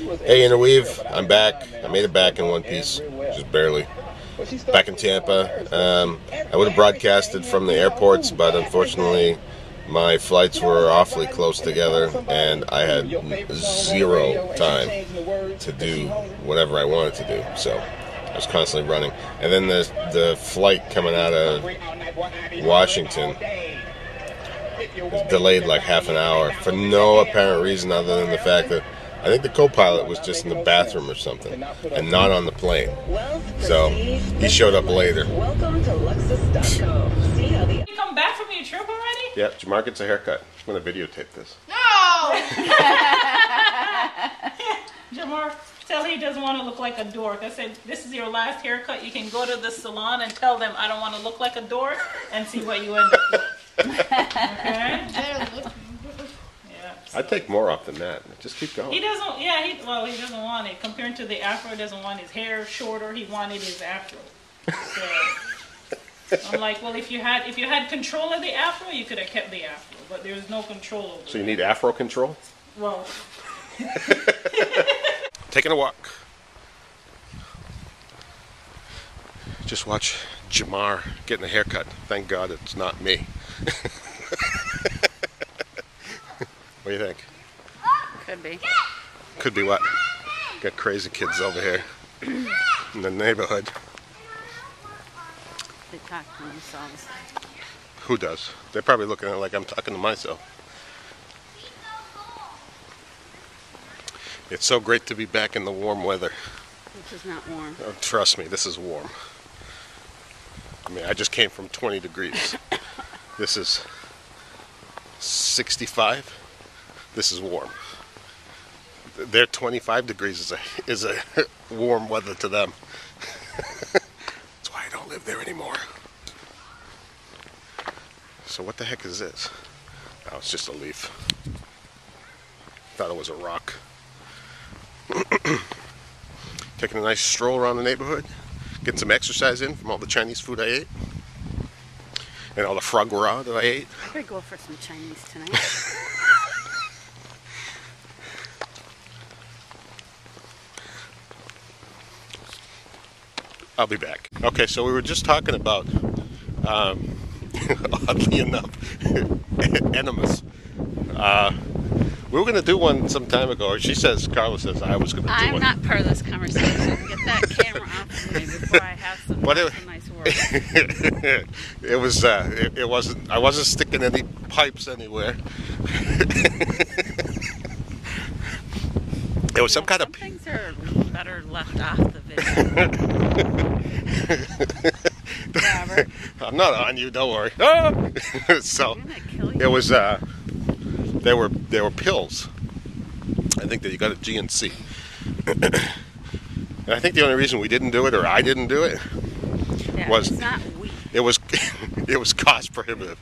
Hey Interweave, I'm back. I made it back in one piece, just barely. Back in Tampa. I would have broadcasted from the airports, but unfortunately my flights were awfully close together and I had zero time to do whatever I wanted to do. So I was constantly running. And then the flight coming out of Washington was delayed like half an hour for no apparent reason other than the fact that I think the co-pilot was just in the bathroom or something and not on the plane. So he showed up later. Welcome to Lexus.com. See how the... You come back from your trip already? Yeah, Jamar gets a haircut. I'm going to videotape this. No! Jamar, tell he doesn't want to look like a dork. I said, this is your last haircut. You can go to the salon and tell them I don't want to look like a dork and see what you end up with. Okay? I'd take more off than that. Just keep going. He doesn't, yeah, he doesn't want it. Compared to the Afro, he doesn't want his hair shorter. He wanted his Afro. So I'm like, well, if you had control of the Afro, you could have kept the Afro. But there's no control over it. So you need Afro control? Well. Taking a walk. Just watch Jamar getting a haircut. Thank God it's not me. What do you think? Could be. Could be what? Got crazy kids over here in the neighborhood. They talk to themselves. Who does? They're probably looking at it like I'm talking to myself. It's so great to be back in the warm weather. Which is not warm. Oh, trust me, this is warm. I mean, I just came from 20 degrees. This is 65. This is warm. Their 25 degrees is a warm weather to them. That's why I don't live there anymore. So what the heck is this? Oh, it's just a leaf. Thought it was a rock. Taking a nice stroll around the neighborhood. Getting some exercise in from all the Chinese food I ate. And all the frog raw that I ate. I'm gonna go for some Chinese tonight. I'll be back. Okay, so we were just talking about, oddly enough, enemas. We were going to do one some time ago, or Carla says I was going to do one. I'm not part of this conversation. Get that camera off of me before I have some nice words. It wasn't, I wasn't sticking any pipes anywhere. It was some kind of... Things are better left off the video. Robert. I'm not on you, don't worry. Ah! So it was they were pills. I think that you got a GNC. And I think the only reason we didn't do it, or I didn't do it, was it's not weed. It was cost prohibitive.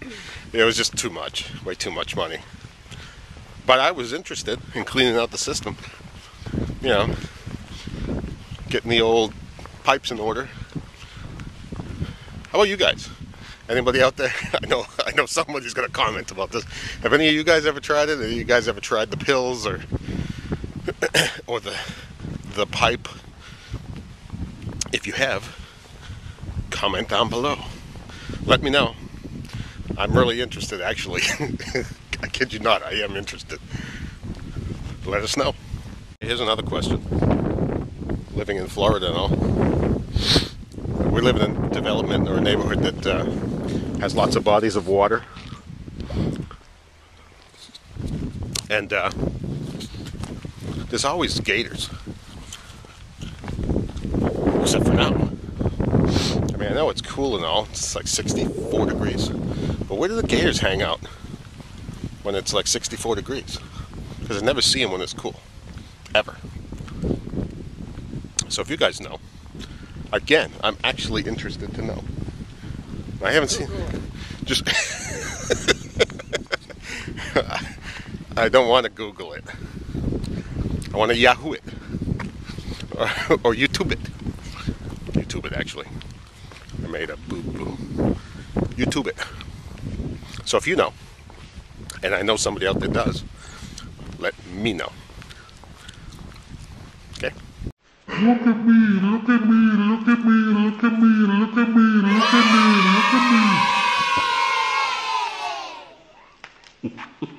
It was just too much, way too much money. But I was interested in cleaning out the system. You know, getting the old pipes in order. How about you guys? Anybody out there? I know somebody's gonna comment about this. Have any of you guys ever tried it? Have you guys ever tried the pills or the pipe? If you have, comment down below. Let me know. I'm really interested, actually. I kid you not, I am interested. Let us know. Here's another question. Living in Florida and all. We live in a development or a neighborhood that has lots of bodies of water. And there's always gators. Except for now. I mean, I know it's cool and all. It's like 64 degrees. But where do the gators hang out when it's like 64 degrees? Because I never see them when it's cool. Ever. So if you guys know, again, I'm actually interested to know. I haven't seen... Just... I don't want to Google it. I want to Yahoo it. Or YouTube it. YouTube it, actually. I made a boo-boo. YouTube it. So if you know, and I know somebody out there does, let me know. Okay. Look at me, look at me, look at me, look at me, look at me, look at me, look at me.